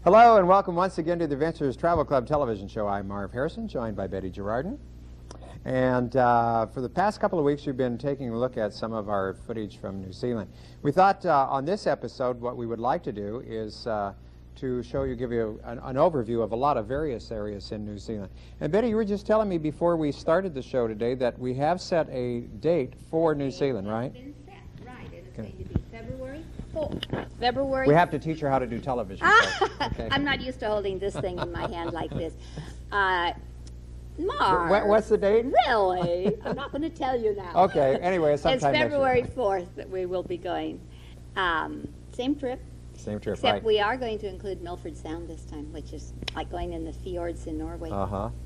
Hello and welcome once again to the Adventures Travel Club television show. I'm Marv Harrison, joined by Betty Gerardin. And for the past couple of weeks, we've been taking a look at some of our footage from New Zealand. We thought on this episode, what we would like to do is to show you, give you an overview of a lot of various areas in New Zealand. And Betty, you were just telling me before we started the show today that we have set a date for New Zealand, right? It's been set, right. It is going to be February 4th. February. We have to teach her how to do television. Okay. I'm not used to holding this thing in my hand like this. Marv. What's the date? Really? I'm not going to tell you now. Okay, anyway, it's sometime February next year. 4th that we will be going. Same trip. Same trip, Except right. we are going to include Milford Sound this time, which is like going in the fjords in Norway.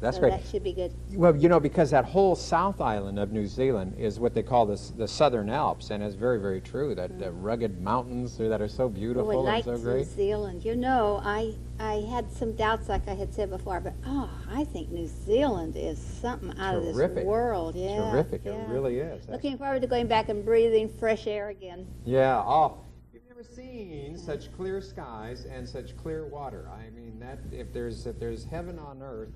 That's so great. That should be good. Well, you know, because that whole South Island of New Zealand is what they call the Southern Alps, and it's very, very true, that the rugged mountains that are so beautiful Oh, I and so like great. New Zealand. You know, I had some doubts, like I had said before, but I think New Zealand is something out of this world. Yeah, Terrific, yeah. it really is. Looking forward to going back and breathing fresh air again. Yeah, you've never seen such clear skies and such clear water. I mean, that if there's heaven on earth,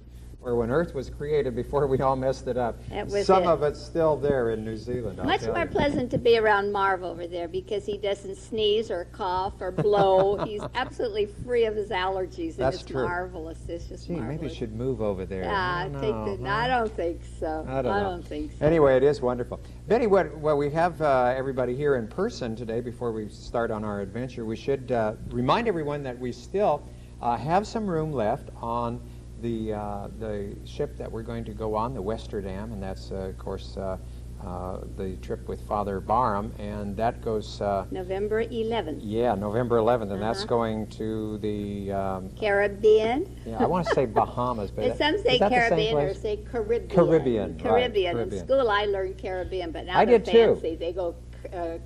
or when Earth was created before we all messed it up, some of it's still there in New Zealand. Much more pleasant to be around Marv over there because he doesn't sneeze or cough or blow. He's absolutely free of his allergies. That's and it's true. marvelous. It's just marvelous. Maybe we should move over there. I don't think so. I don't think so. Anyway, it is wonderful. Betty, well, we have everybody here in person today. Before we start on our adventure, we should remind everyone that we still have some room left on the ship that we're going to go on, the Westerdam, and that's, of course, the trip with Father Barham, and that goes... November 11th. Yeah, November 11th, and that's going to the... Caribbean. Yeah, I want to say Bahamas, but... Some say Caribbean or say Caribbean. Caribbean. In school I learned Caribbean, but now they're fancy. They go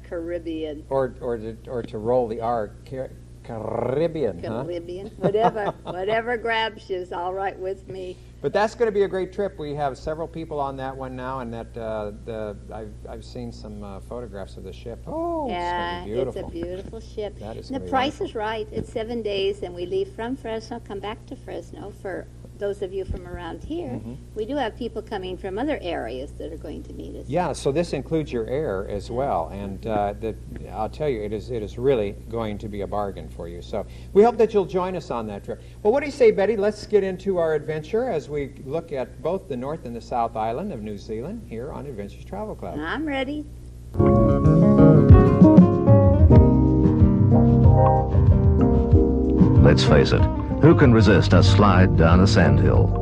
Caribbean. Or to roll the R, Caribbean, Caribbean, whatever grabs you is all right with me. But that's going to be a great trip. We have several people on that one now, and that I've seen some photographs of the ship. Oh, yeah, it's a beautiful ship. That is and the price is right. It's 7 days, and we leave from Fresno, come back to Fresno. For those of you from around here, we do have people coming from other areas that are going to meet us. Yeah, so this includes your air as well, and I'll tell you, it is really going to be a bargain for you. So we hope that you'll join us on that trip. Well, what do you say, Betty? Let's get into our adventure as we look at both the North and the South Island of New Zealand here on Adventures Travel Club. I'm ready. Let's face it, who can resist a slide down a sandhill?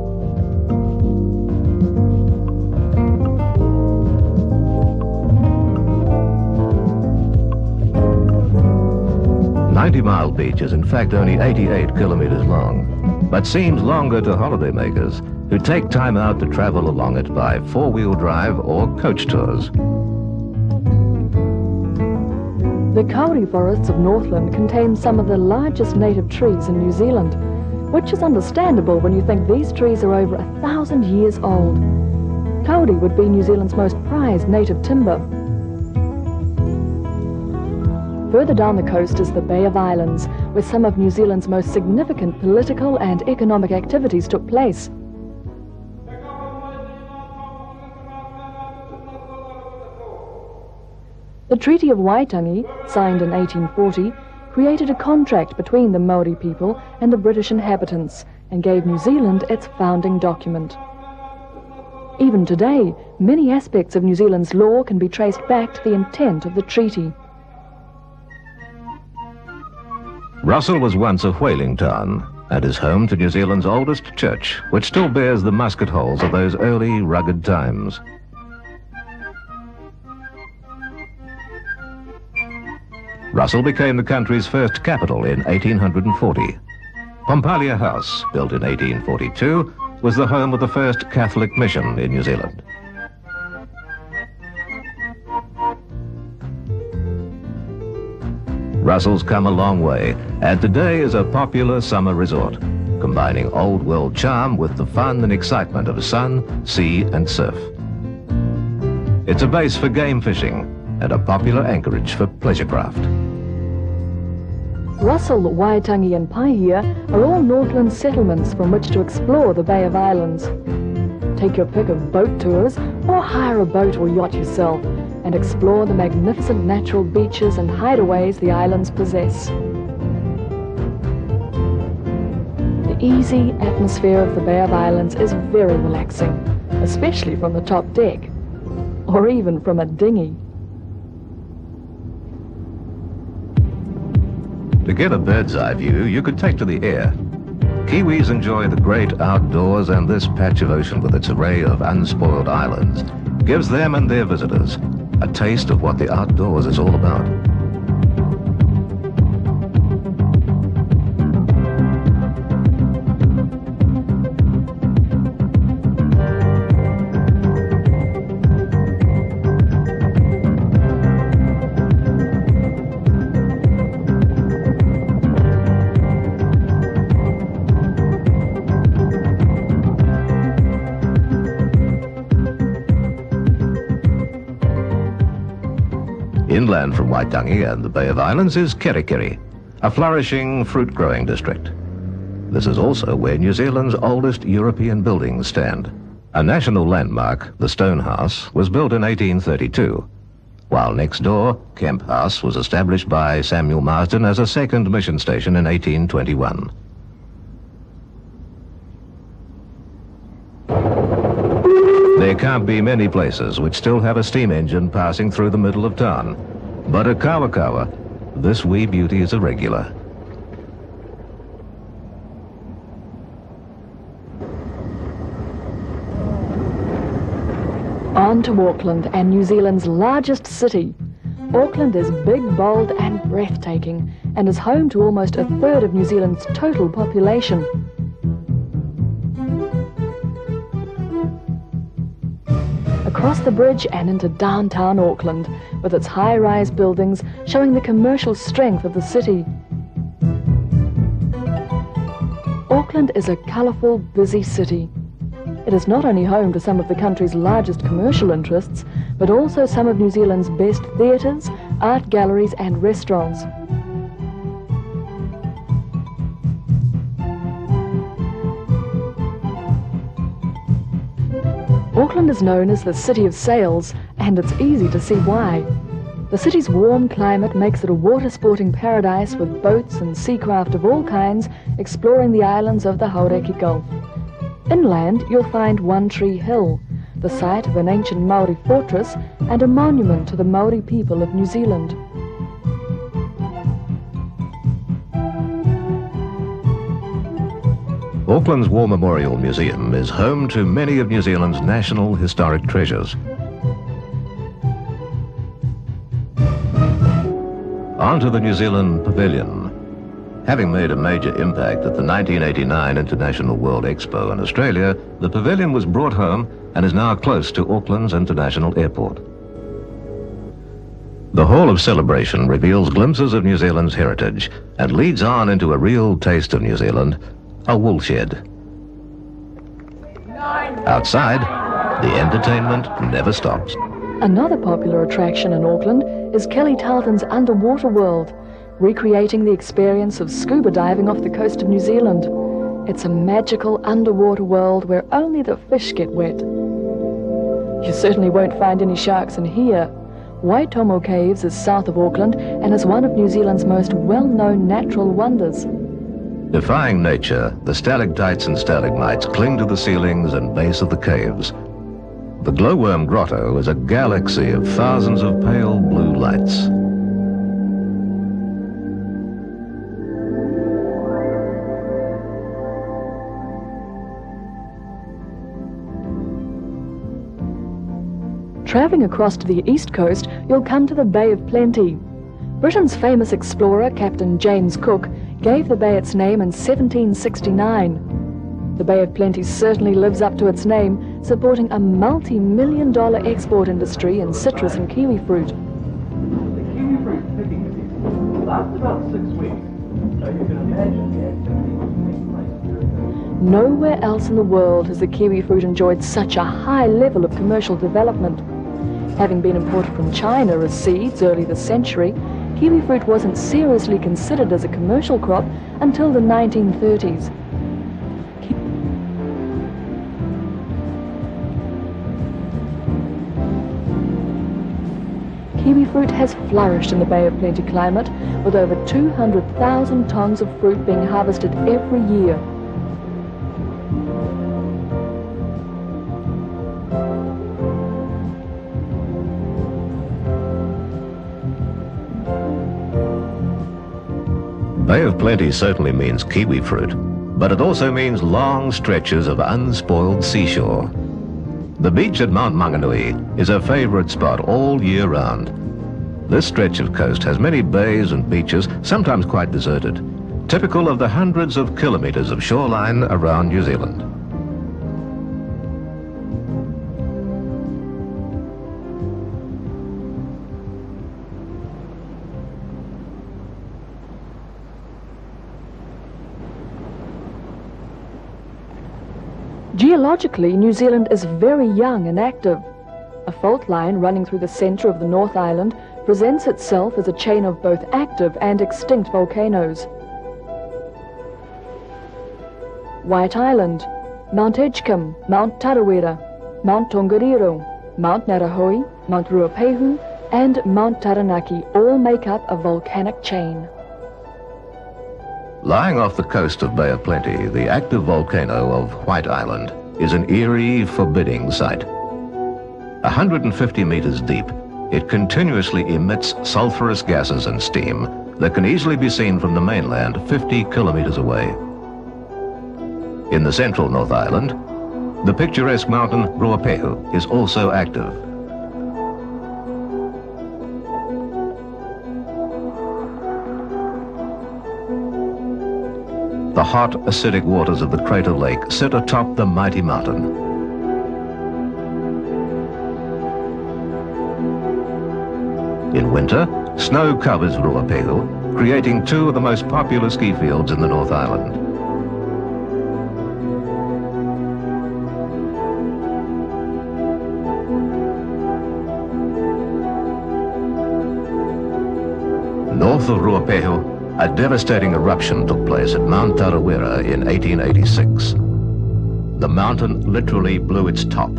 "90-Mile Beach is in fact only 88 kilometers long, but seems longer to holidaymakers who take time out to travel along it by four-wheel drive or coach tours. The kauri forests of Northland contain some of the largest native trees in New Zealand, which is understandable when you think these trees are over 1,000 years old. Kauri would be New Zealand's most prized native timber. Further down the coast is the Bay of Islands, where some of New Zealand's most significant political and economic activities took place. The Treaty of Waitangi, signed in 1840, created a contract between the Maori people and the British inhabitants and gave New Zealand its founding document. Even today, many aspects of New Zealand's law can be traced back to the intent of the treaty. Russell was once a whaling town and is home to New Zealand's oldest church, which still bears the musket holes of those early rugged times. Russell became the country's first capital in 1840. Pompalia House, built in 1842, was the home of the first Catholic mission in New Zealand. Russell's come a long way, and today is a popular summer resort, combining old world charm with the fun and excitement of sun, sea and surf. It's a base for game fishing and a popular anchorage for pleasure craft. Russell, Waitangi and Paihia are all Northland settlements from which to explore the Bay of Islands. Take your pick of boat tours or hire a boat or yacht yourself and explore the magnificent natural beaches and hideaways the islands possess. The easy atmosphere of the Bay of Islands is very relaxing, especially from the top deck, or even from a dinghy. To get a bird's eye view, you could take to the air. Kiwis enjoy the great outdoors, and this patch of ocean with its array of unspoiled islands gives them and their visitors a taste of what the outdoors is all about. Inland from Waitangi and the Bay of Islands is Kerikeri, a flourishing fruit-growing district. This is also where New Zealand's oldest European buildings stand. A national landmark, the Stone House, was built in 1832, while next door, Kemp House was established by Samuel Marsden as a second mission station in 1821. There can't be many places which still have a steam engine passing through the middle of town. But at Kawakawa, this wee beauty is a regular. On to Auckland and New Zealand's largest city. Auckland is big, bold and breathtaking and is home to almost a third of New Zealand's total population. Across the bridge and into downtown Auckland, with its high-rise buildings showing the commercial strength of the city. Auckland is a colourful, busy city. It is not only home to some of the country's largest commercial interests, but also some of New Zealand's best theatres, art galleries and restaurants. Auckland is known as the City of Sails, and it's easy to see why. The city's warm climate makes it a water-sporting paradise with boats and seacraft of all kinds exploring the islands of the Haureki Gulf. Inland, you'll find One Tree Hill, the site of an ancient Maori fortress and a monument to the Maori people of New Zealand. Auckland's War Memorial Museum is home to many of New Zealand's national historic treasures. On to the New Zealand Pavilion. Having made a major impact at the 1989 International World Expo in Australia, the pavilion was brought home and is now close to Auckland's International Airport. The Hall of Celebration reveals glimpses of New Zealand's heritage and leads on into a real taste of New Zealand, a woolshed. Outside, the entertainment never stops. Another popular attraction in Auckland is Kelly Tarleton's Underwater World, recreating the experience of scuba diving off the coast of New Zealand. It's a magical underwater world where only the fish get wet. You certainly won't find any sharks in here. Waitomo Caves is south of Auckland and is one of New Zealand's most well-known natural wonders. Defying nature, the stalactites and stalagmites cling to the ceilings and base of the caves. The glowworm grotto is a galaxy of thousands of pale blue lights. Travelling across to the east coast, you'll come to the Bay of Plenty. Britain's famous explorer, Captain James Cook, gave the bay its name in 1769. The Bay of Plenty certainly lives up to its name, supporting a multi-million-dollar export industry in citrus and kiwi fruit. The kiwi fruit picking season lasts about 6 weeks, so you can imagine the activity taking place during that. Nowhere else in the world has the kiwi fruit enjoyed such a high level of commercial development. Having been imported from China as seeds early this century, kiwi fruit wasn't seriously considered as a commercial crop until the 1930s. Kiwi fruit has flourished in the Bay of Plenty climate, with over 200,000 tonnes of fruit being harvested every year. Bay of Plenty certainly means kiwi fruit, but it also means long stretches of unspoiled seashore. The beach at Mount Manganui is a favourite spot all year round. This stretch of coast has many bays and beaches, sometimes quite deserted, typical of the hundreds of kilometres of shoreline around New Zealand. Geologically, New Zealand is very young and active. A fault line running through the centre of the North Island presents itself as a chain of both active and extinct volcanoes. White Island, Mount Edgecombe, Mount Tarawera, Mount Tongariro, Mount Narahoi, Mount Ruapehu, and Mount Taranaki all make up a volcanic chain. Lying off the coast of Bay of Plenty, the active volcano of White Island is an eerie, forbidding sight. 150 metres deep, it continuously emits sulphurous gases and steam that can easily be seen from the mainland 50 kilometres away. In the central North Island, the picturesque mountain Ruapehu is also active. The hot, acidic waters of the crater lake sit atop the mighty mountain. In winter, snow covers Ruapehu, creating two of the most popular ski fields in the North Island. North of Ruapehu, a devastating eruption took place at Mount Tarawera in 1886. The mountain literally blew its top.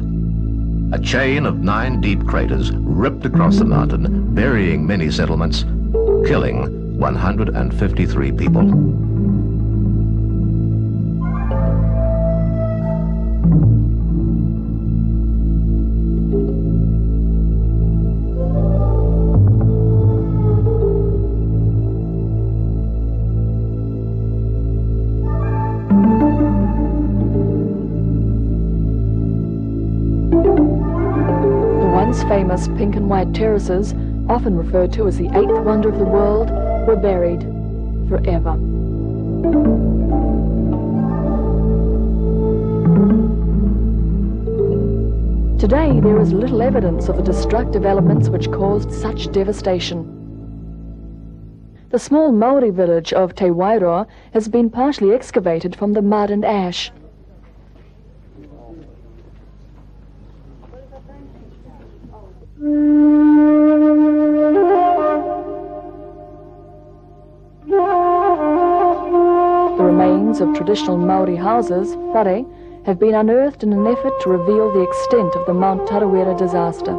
A chain of 9 deep craters ripped across the mountain, burying many settlements, killing 153 people. Famous pink and white terraces, often referred to as the 8th wonder of the world, were buried forever. Today, there is little evidence of the destructive elements which caused such devastation. The small Maori village of Te Wairoa has been partially excavated from the mud and ash. The remains of traditional Maori houses, whare, have been unearthed in an effort to reveal the extent of the Mount Tarawera disaster.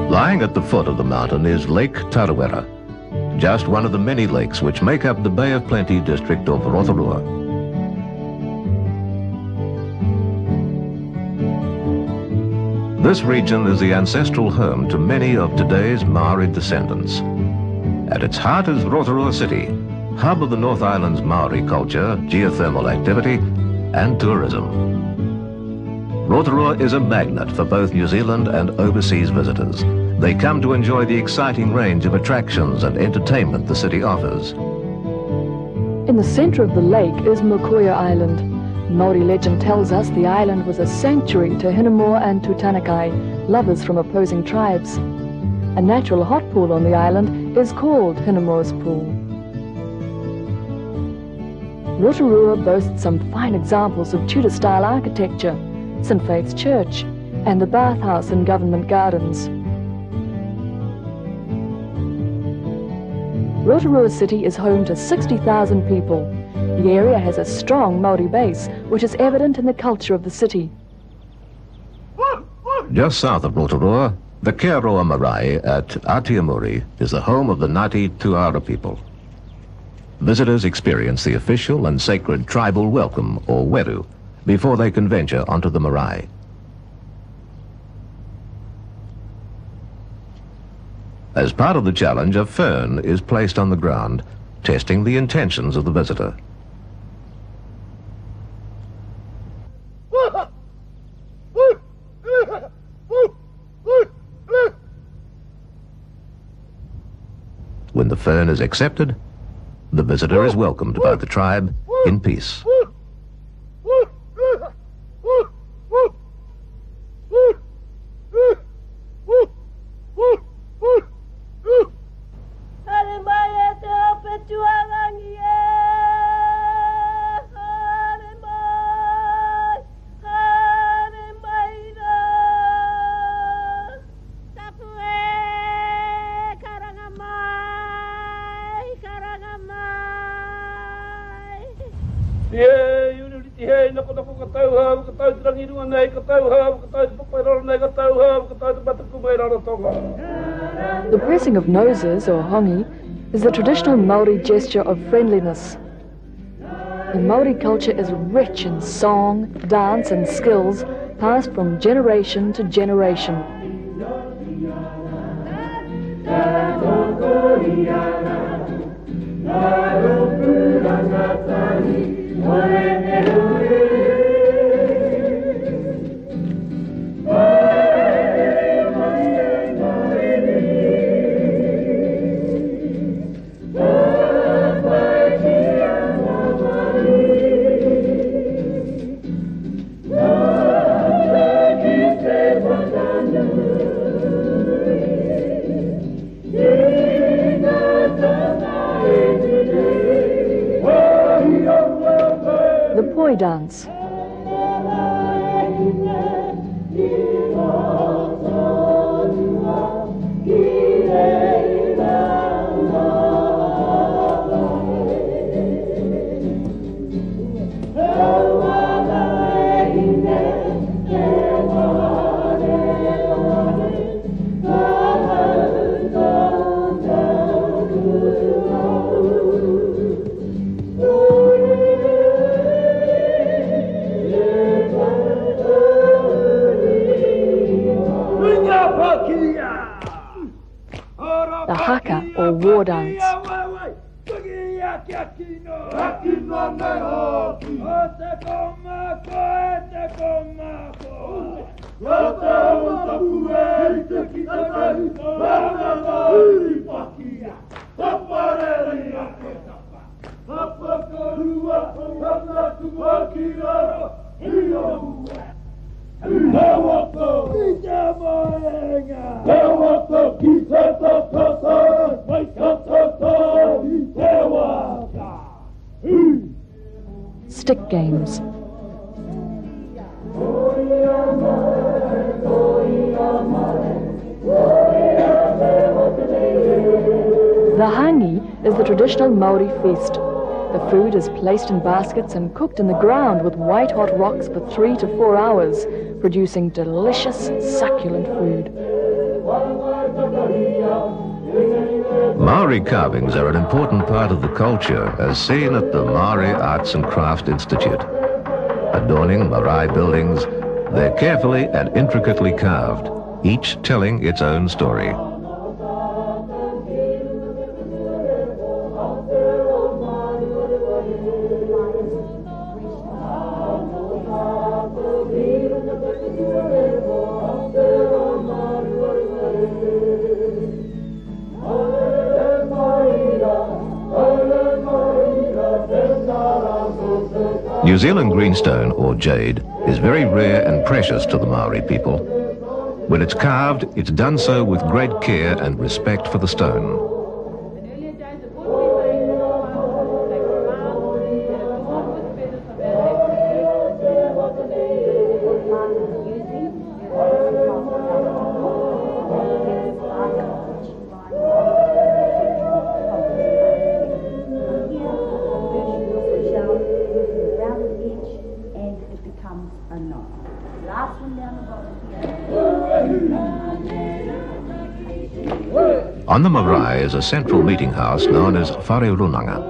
Lying at the foot of the mountain is Lake Tarawera, just one of the many lakes which make up the Bay of Plenty district of Rotorua. This region is the ancestral home to many of today's Maori descendants. At its heart is Rotorua City, hub of the North Island's Maori culture, geothermal activity, and tourism. Rotorua is a magnet for both New Zealand and overseas visitors, They come to enjoy the exciting range of attractions and entertainment the city offers. In the centre of the lake is Mokoia Island. Māori legend tells us the island was a sanctuary to Hinamore and Tutanekai, lovers from opposing tribes. A natural hot pool on the island is called Hinamore's Pool. Rotorua boasts some fine examples of Tudor-style architecture, St Faith's Church, and the bathhouse in Government Gardens. Rotorua City is home to 60,000 people. The area has a strong Māori base, which is evident in the culture of the city. Just south of Rotorua, the Kearoa Marae at Atiamuri is the home of the Ngāti Tuara people. Visitors experience the official and sacred tribal welcome, or weru, before they can venture onto the marae. As part of the challenge, a fern is placed on the ground, testing the intentions of the visitor. When the fern is accepted, the visitor is welcomed by the tribe in peace. The pressing of noses, or hongi, is the traditional Māori gesture of friendliness. The Māori culture is rich in song, dance and skills passed from generation to generation. The poi dance. The haka, or war dance. Stick games. The hangi is the traditional Māori feast. The food is placed in baskets and cooked in the ground with white-hot rocks for 3 to 4 hours, producing delicious, succulent food. Maori carvings are an important part of the culture, as seen at the Maori Arts and Craft Institute. Adorning marae buildings, they're carefully and intricately carved, each telling its own story. New Zealand greenstone, or jade, is very rare and precious to the Maori people. When it's carved, it's done so with great care and respect for the stone. On the marae is a central meeting house known as Whare Runanga.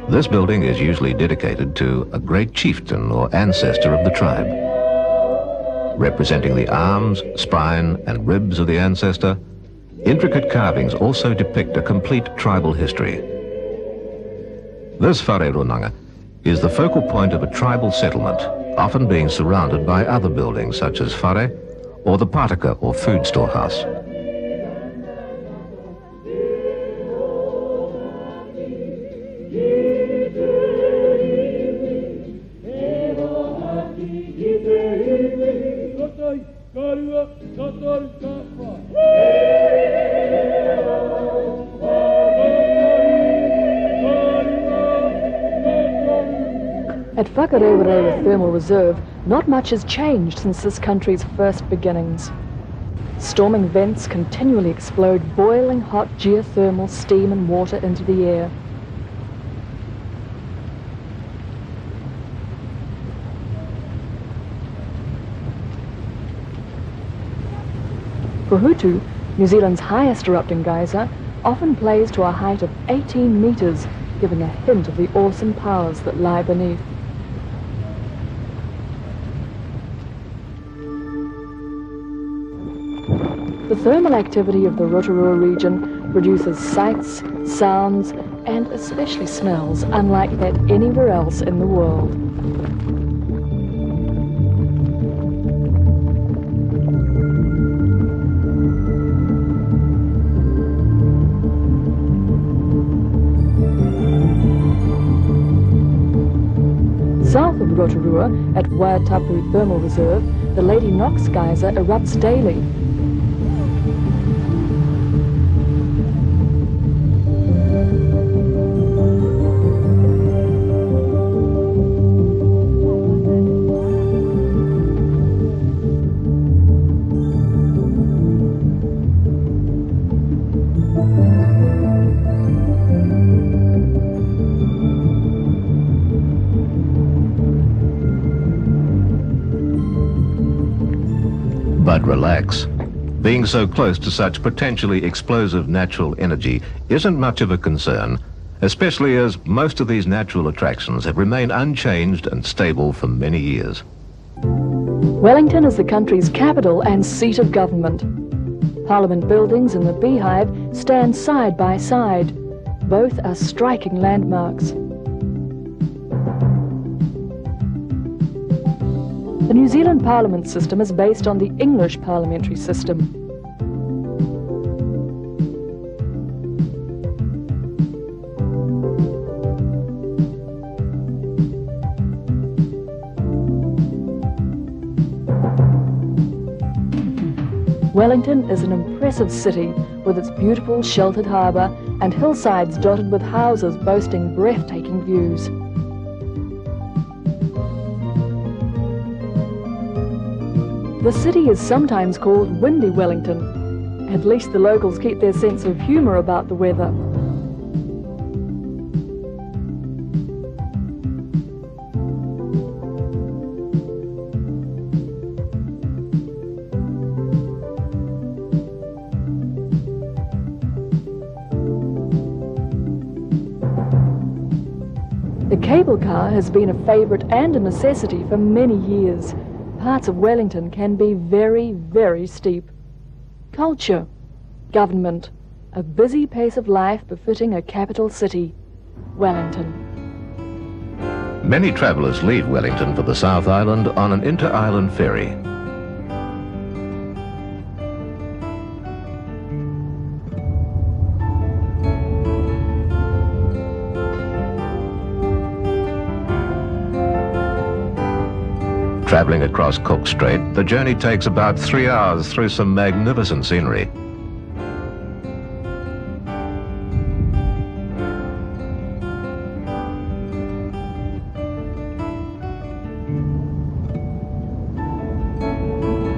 This building is usually dedicated to a great chieftain or ancestor of the tribe. Representing the arms, spine and ribs of the ancestor, intricate carvings also depict a complete tribal history. This Whare Runanga is the focal point of a tribal settlement, often being surrounded by other buildings such as whare or the pataka or food storehouse. At Whakarewarewa Thermal Reserve, not much has changed since this country's first beginnings. Storming vents continually explode boiling hot geothermal steam and water into the air. Puhutu, New Zealand's highest erupting geyser, often plays to a height of 18 metres, giving a hint of the awesome powers that lie beneath. The thermal activity of the Rotorua region produces sights, sounds, and especially smells unlike that anywhere else in the world. South of Rotorua, at Waitapu Thermal Reserve, the Lady Knox geyser erupts daily. But relax. Being so close to such potentially explosive natural energy isn't much of a concern, especially as most of these natural attractions have remained unchanged and stable for many years. Wellington is the country's capital and seat of government. Parliament buildings and the Beehive stand side by side. Both are striking landmarks. The New Zealand Parliament system is based on the English parliamentary system. Wellington is an impressive city with its beautiful sheltered harbour and hillsides dotted with houses boasting breathtaking views. The city is sometimes called Windy Wellington. At least the locals keep their sense of humour about the weather. The cable car has been a favourite and a necessity for many years. Parts of Wellington can be very, very steep. Culture, government, a busy pace of life befitting a capital city, Wellington. Many travellers leave Wellington for the South Island on an inter-island ferry. Travelling across Cook Strait, the journey takes about 3 hours through some magnificent scenery.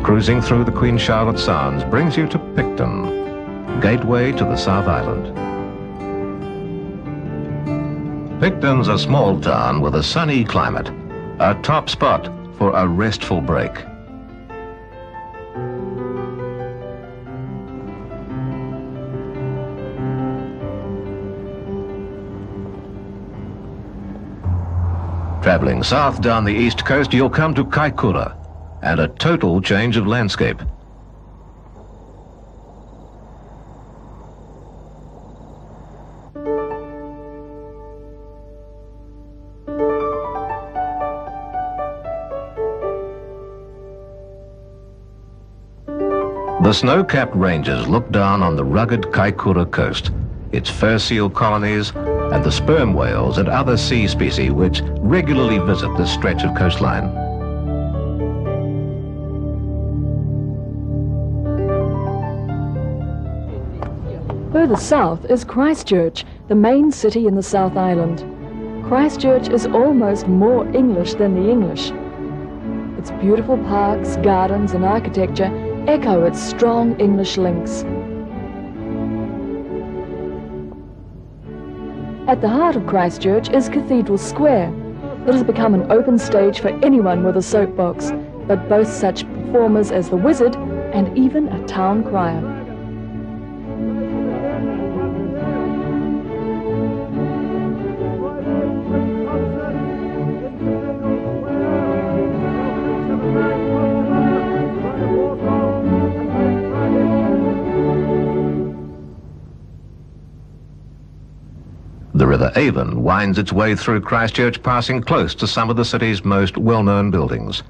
Cruising through the Queen Charlotte Sounds brings you to Picton, gateway to the South Island. Picton's a small town with a sunny climate, a top spot for a restful break. Travelling south down the east coast, you'll come to Kaikoura, and a total change of landscape. The snow-capped ranges look down on the rugged Kaikoura coast, its fur seal colonies, and the sperm whales and other sea species which regularly visit this stretch of coastline. Further south is Christchurch, the main city in the South Island. Christchurch is almost more English than the English. Its beautiful parks, gardens and architecture echo its strong English links. At the heart of Christchurch is Cathedral Square. It has become an open stage for anyone with a soapbox, but boasts such performers as the Wizard and even a town crier. The River Avon winds its way through Christchurch, passing close to some of the city's most well-known buildings.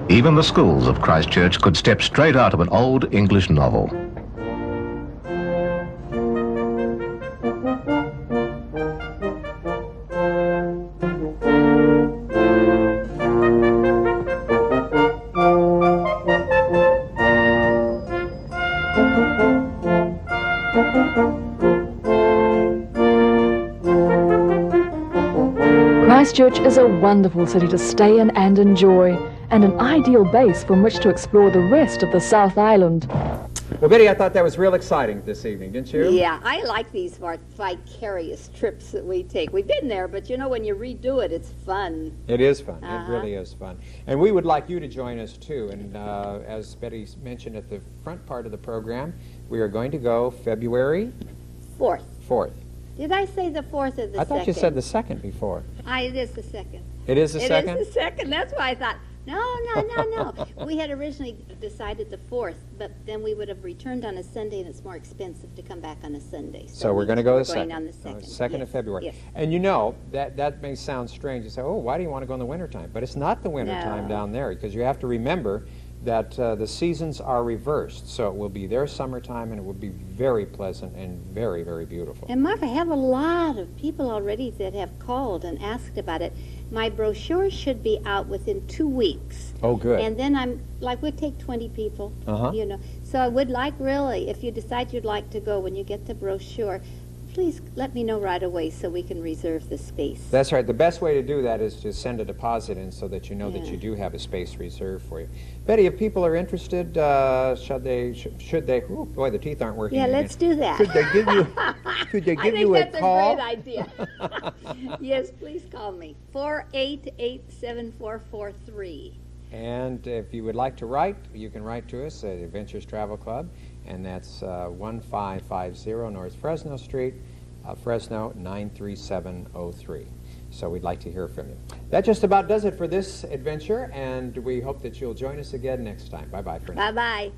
Even the schools of Christchurch could step straight out of an old English novel. Christchurch is a wonderful city to stay in and enjoy, and an ideal base from which to explore the rest of the South Island. Well, Betty, I thought that was real exciting this evening, didn't you? Yeah, I like these vicarious trips that we take. We've been there, but you know, when you redo it, it's fun. It is fun. It really is fun. And we would like you to join us, too. And as Betty mentioned at the front part of the program, we are going to go February 4th. 4th. Did I say the 4th or the 2nd? I thought you said the 2nd before. It is the 2nd. It is the 2nd? It is the 2nd. That's why I thought, no. We had originally decided the 4th, but then we would have returned on a Sunday, and it's more expensive to come back on a Sunday. So we're going to go the 2nd. Going on the 2nd. 2nd yes. of February. Yes. And you know, that may sound strange. You say, oh, why do you want to go in the wintertime? But it's not the wintertime No. down there, because you have to remember that the seasons are reversed. So it will be their summertime, and it will be very pleasant and very, very beautiful. And Mark, I have a lot of people already that have called and asked about it. My brochure should be out within 2 weeks. Oh, good. And then we'd take 20 people, Uh-huh. you know. So I would like, really, if you decide you'd like to go, when you get the brochure, please let me know right away so we can reserve the space. That's right. The best way to do that is to send a deposit in so that you know that Yeah. you do have a space reserved for you. Betty, if people are interested, should they, oh boy, the teeth aren't working Yeah, again. let's do that. Could they give you, could they give you a call? I think that's a great idea. Yes, please call me, 488-7443. And if you would like to write, you can write to us at Adventures Travel Club, and that's 1550 North Fresno Street, Fresno 93703. So we'd like to hear from you. That just about does it for this adventure, and we hope that you'll join us again next time. Bye-bye for now. Bye-bye.